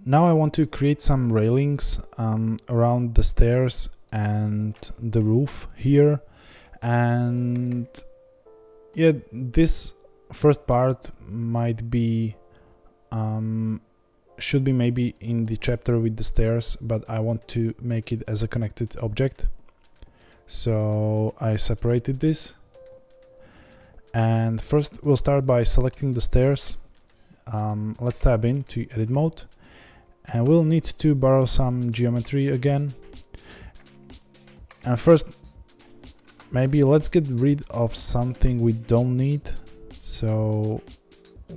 Now I want to create some railings around the stairs and the roof here, and yeah, this first part might be should be maybe in the chapter with the stairs, but I want to make it as a connected object. So I separated this, and first we'll start by selecting the stairs. Let's tab into edit mode, and we'll need to borrow some geometry again. And first, maybe let's get rid of something we don't need. So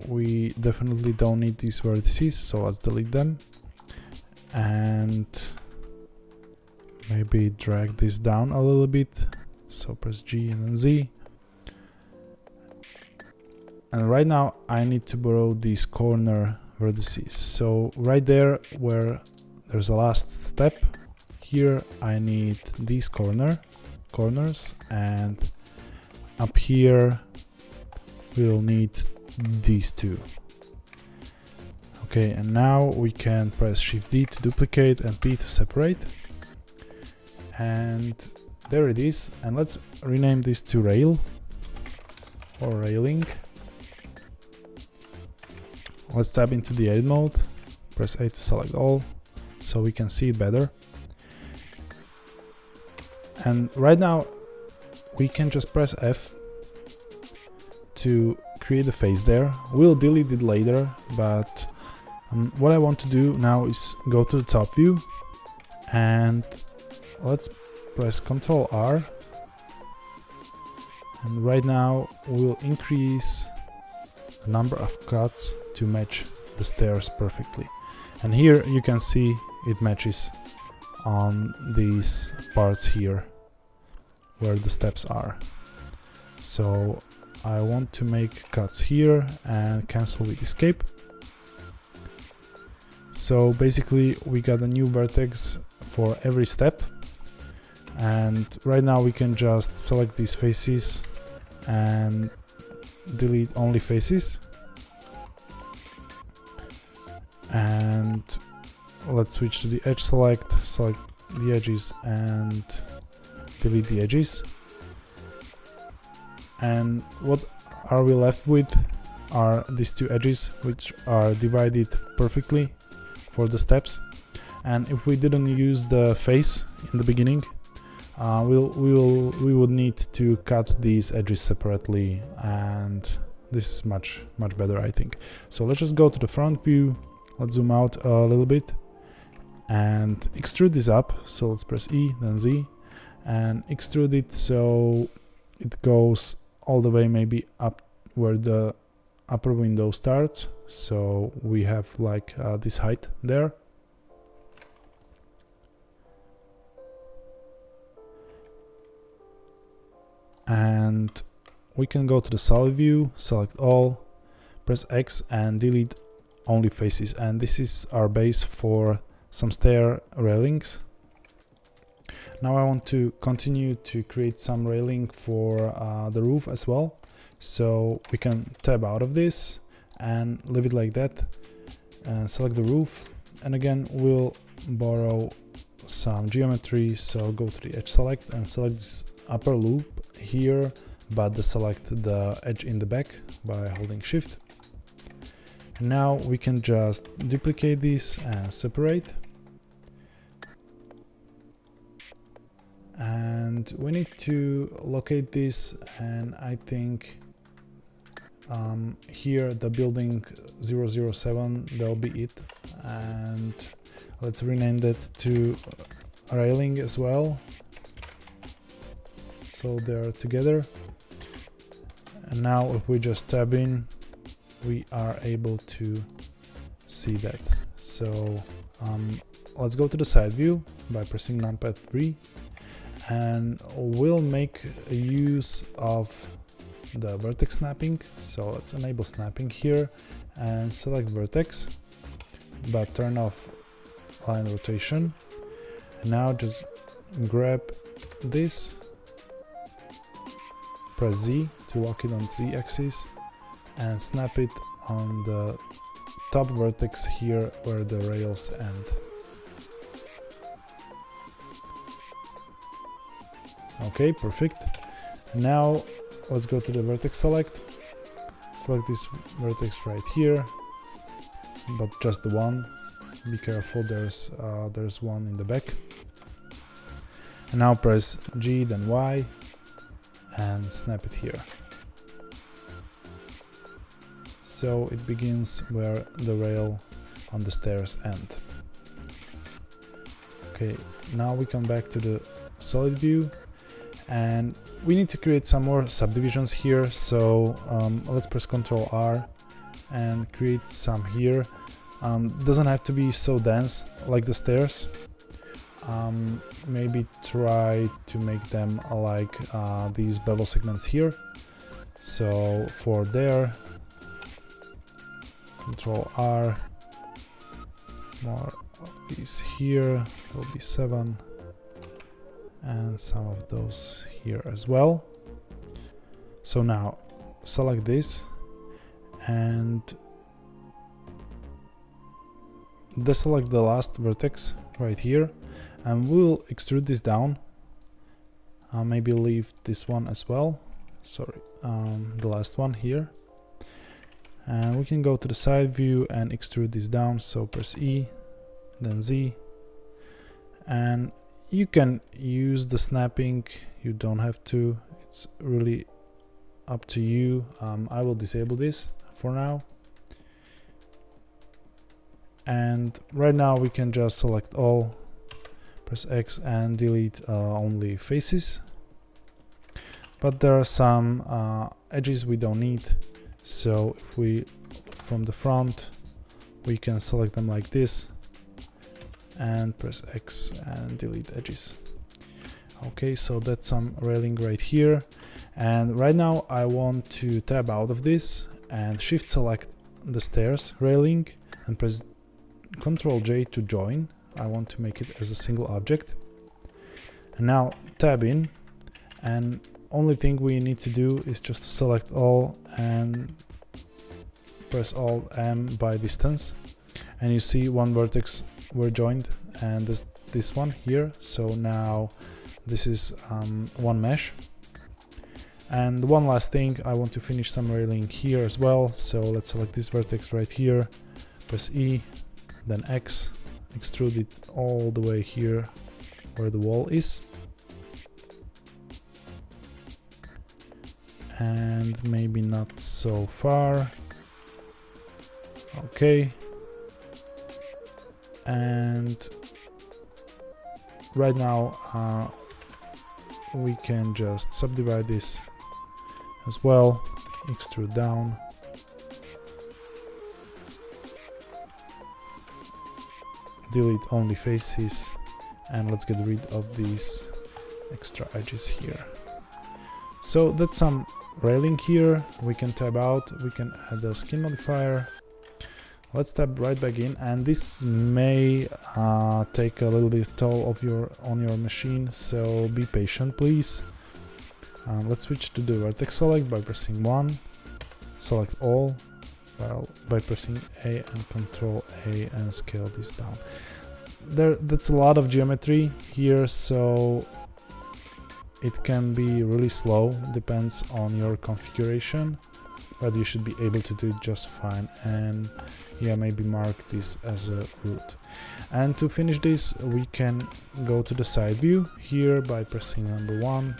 we definitely don't need these vertices, so let's delete them. And maybe drag this down a little bit. So press G and then Z. And right now I need to borrow these corner vertices. So right there where there's a last step, here I need these corners, and up here we'll need these two. Okay, and now we can press Shift D to duplicate and P to separate. And there it is. And let's rename this to rail or railing. Let's tab into the edit mode, press A to select all so we can see it better. And right now we can just press F to create a face there. We'll delete it later, but what I want to do now is go to the top view, and let's press Ctrl R, and right now we'll increase the number of cuts to match the stairs perfectly. And here you can see it matches on these parts here where the steps are. So I want to make cuts here and cancel the escape. So basically we got a new vertex for every step, and right now we can just select these faces and delete only faces. And let's switch to the edge select the edges and delete the edges. And what are we left with are these two edges, which are divided perfectly for the steps. And if we didn't use the face in the beginning, we would need to cut these edges separately, and this is much better, I think. So let's just go to the front view. Let's zoom out a little bit and extrude this up. So let's press E, then Z, and extrude it so it goes all the way maybe up where the upper window starts. So we have like this height there. And we can go to the solid view, select all, press X and delete only faces. And this is our base for some stair railings. Now I want to continue to create some railing for the roof as well. So we can tab out of this and leave it like that and select the roof. And again, we'll borrow some geometry. So go to the edge select and select this upper loop here, but select the edge in the back by holding Shift. And now we can just duplicate this and separate. And we need to locate this, and I think here the building 007, that'll be it. And let's rename that to railing as well, so they're together. And now if we just tab in, we are able to see that. So let's go to the side view by pressing numpad 3, and we'll make use of the vertex snapping. So let's enable snapping here and select vertex, but turn off line rotation. And now just grab this, press Z to lock it on Z axis, and snap it on the top vertex here where the rails end. Okay, perfect. Now let's go to the vertex select. Select this vertex right here, but just the one. Be careful, there's one in the back. And now press G, then Y, and snap it here. So it begins where the rail on the stairs end. Okay, now we come back to the solid view, and we need to create some more subdivisions here. So let's press Ctrl R and create some here. Doesn't have to be so dense like the stairs. Maybe try to make them like these bevel segments here. So for there, Ctrl R, more of these here, will be 7, and some of those here as well. So now select this and deselect the last vertex right here, and we'll extrude this down. Maybe leave this one as well, sorry, the last one here. And we can go to the side view and extrude this down, so press E, then Z, and you can use the snapping, you don't have to, it's really up to you. I will disable this for now. And right now we can just select all, press X and delete only faces. But there are some edges we don't need. So if we, from the front, we can select them like this and press X and delete edges. Okay, so that's some railing right here. And right now I want to tab out of this and shift select the stairs railing and press Ctrl J to join. I want to make it as a single object. And now tab in, and only thing we need to do is just select all and press Alt M by distance, and you see one vertex were joined, and this one here. So now this is one mesh. And one last thing, I want to finish some railing here as well. So let's select this vertex right here, press E, then X, extrude it all the way here where the wall is. And maybe not so far. Okay. And right now we can just subdivide this as well, extrude down. Delete only faces, and let's get rid of these extra edges here. So that's some railing here. We can tab out, we can add a skin modifier. Let's tab right back in, and this may take a little bit toll of on your machine, so be patient please. Let's switch to the vertex select by pressing 1, select all, by pressing A and Ctrl A and scale this down. That's a lot of geometry here, so it can be really slow, depends on your configuration, but you should be able to do it just fine. And yeah, maybe mark this as a root. And to finish this, we can go to the side view here by pressing number 1,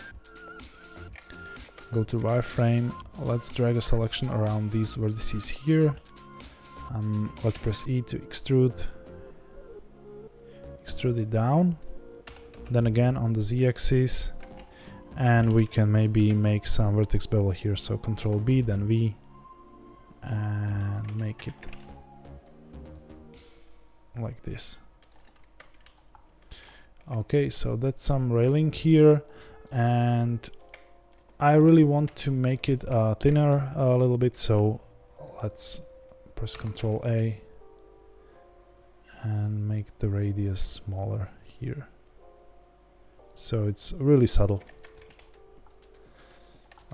go to wireframe, let's drag a selection around these vertices here. Let's press E to extrude it down, then again on the Z-axis, and we can maybe make some vertex bevel here, so Ctrl B, then V, and make it like this. Okay, so that's some railing here, and I really want to make it thinner a little bit, so let's press Ctrl A and make the radius smaller here, so it's really subtle.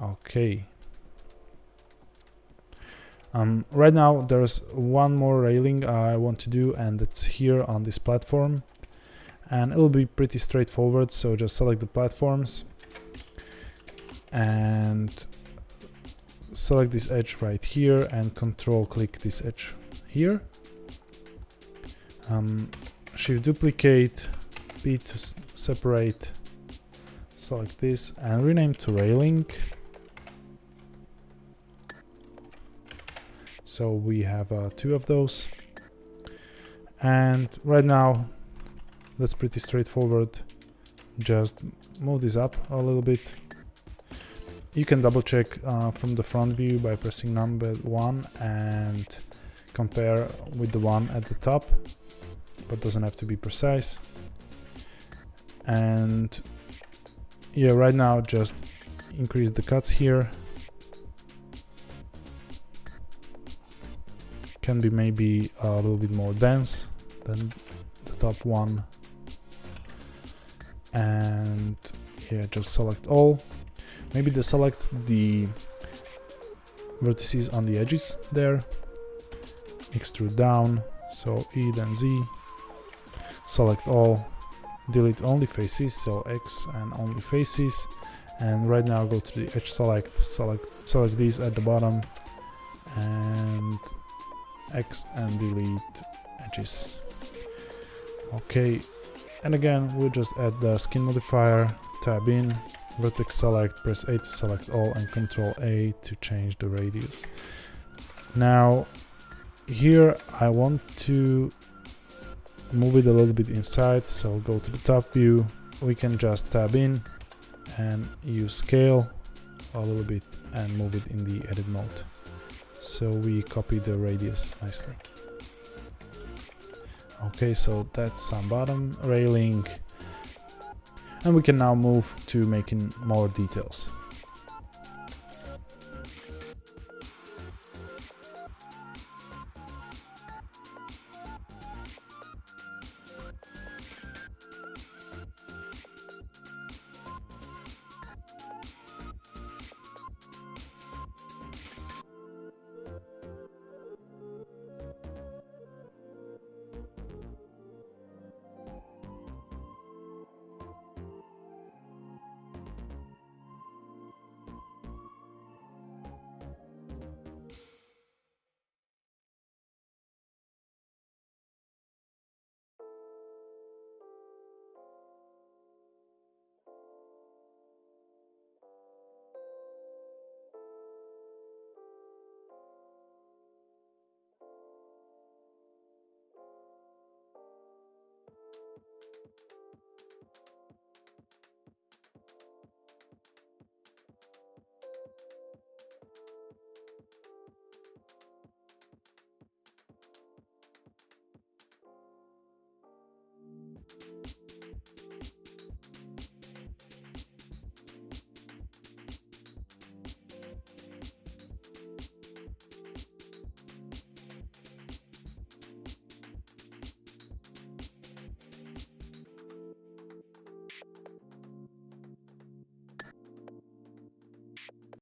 Okay. Right now there's one more railing I want to do, and it's here on this platform, and it'll be pretty straightforward. So just select the platforms and select this edge right here and control click this edge here. Shift duplicate, P to separate, select this and rename to railing. So we have 2 of those, and right now that's pretty straightforward. Just move this up a little bit. You can double check from the front view by pressing number 1 and compare with the one at the top, but doesn't have to be precise. And yeah, right now just increase the cuts here. Can be maybe a little bit more dense than the top one. And yeah, just select all. Maybe deselect the vertices on the edges there. Extrude down, so E then Z. Select all. Delete only faces, so X and only faces. And right now go to the edge select these at the bottom, and X and delete edges. Okay, and again we'll just add the skin modifier, tab in, vertex select, press A to select all, and Control A to change the radius. Now here I want to move it a little bit inside, so go to the top view. We can just tab in and use scale a little bit and move it in the edit mode. So we copy the radius nicely. Okay, so that's some bottom railing, and we can now move to making more details.